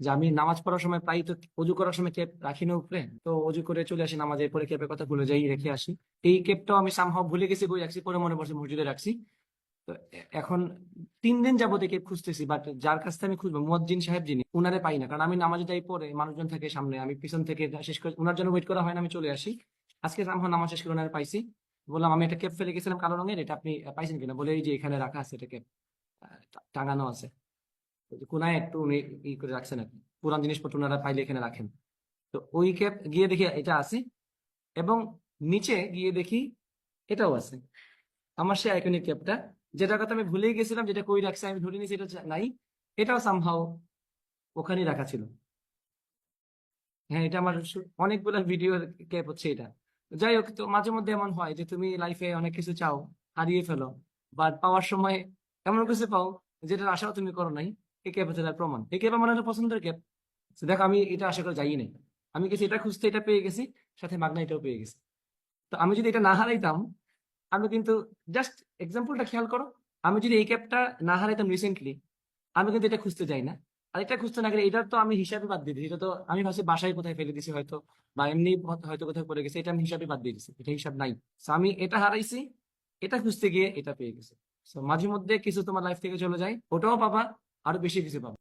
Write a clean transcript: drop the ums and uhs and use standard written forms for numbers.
যে আমি নামাজ পড়ার সময় প্রায় তো অজু করার সময় ক্যাপ রাখি না উপরে, তো অজু করে চলে আসি নামাজের পরে ক্যাপের কথা ভুলে যাই, রেখে আসি। এই ক্যাপটাও আমি সামহাও ভুলে গেছি, বই রাখছি, পরে মনে পড়ছে মসজিদে রাখছি। তো এখন 3 দিন যাবত এই ক্যাপ খুঁজতেছি, বাট যার কাছ থেকে আমি খুঁজবো মুয়াজ্জিন সাহেব যিনি, উনারে পাই না। কারণ আমি নামাজে যাই, পরে মানুষজন থাকে সামনে, আমি পিছন থেকে শেষ করে ওনার জন্য ওয়েট করা হয় না, আমি চলে আসি। আজকে সামহাও নামাজ শেষ করে ওনারে পাইছি। বললাম আমি একটা ক্যাপ ফেলে গেছিলাম কালো রঙের, এটা আপনি পাইছেন কিনা? বলে এই যে এখানে রাখা আছে, এটা ক্যাপ টাঙানো আছে। ওই যে কোনায় একটু উনি ই করে রাখছেন আর কি, পুরান জিনিসপত্র ওনারা পাইলে এখানে রাখেন। তো ওই ক্যাপ গিয়ে দেখি এটা আছে, এবং নিচে গিয়ে দেখি এটাও আছে, আমার সেই আইকনিক ক্যাপটা, যেটার কথা আমি ভুলেই গেছিলাম, যেটা কই রাখছে আমি ধরে নিয়েছি, এটা নাই। এটাও সামহাও ওখানেই রাখা ছিল। হ্যাঁ, এটা আমার অনেকগুলো ভিডিও ক্যাপ হচ্ছে এটা। যাই হোক, তো মাঝে মধ্যে এমন হয় যে তুমি লাইফে অনেক কিছু চাও, হারিয়ে ফেলো, বাট পাওয়ার সময় এমন কিছু পাও যেটার আশাও তুমি করো নাই। এই ক্যাপ হচ্ছে তার প্রমাণ। এই ক্যাপ আমার একটা পছন্দের ক্যাপ। দেখো, আমি এটা আশা করে যাই নাই, আমি গেছি এটা খুঁজতে, এটা পেয়ে গেছি, সাথে মাগনা এটাও পেয়ে গেছি। তো আমি যদি এটা না হারাইতাম, আমি কিন্তু, জাস্ট এক্সাম্পলটা খেয়াল করো, আমি যদি এই ক্যাপটা না হারাইতাম রিসেন্টলি, আমি কিন্তু এটা খুঁজতে যাই না। আর এটা খুঁজতে না গেলে এটা তো আমি হিসাবে বাদ দিয়ে দিই, এটা তো আমি ভাবছি বাসায় কোথায় ফেলে দিছি হয়তো, বা এমনি হয়তো কোথাও পড়ে গেছে, এটা আমি হিসাবে বাদ দিয়ে দিছি, এটা হিসাব নাই। So, আমি এটা হারাইছি, এটা খুঁজতে গিয়ে এটা পেয়ে গেছি। So, মাঝে মধ্যে কিছু তোমার লাইফ থেকে চলে যায়, ওটাও পাবা, আরো বেশি কিছু পাবা।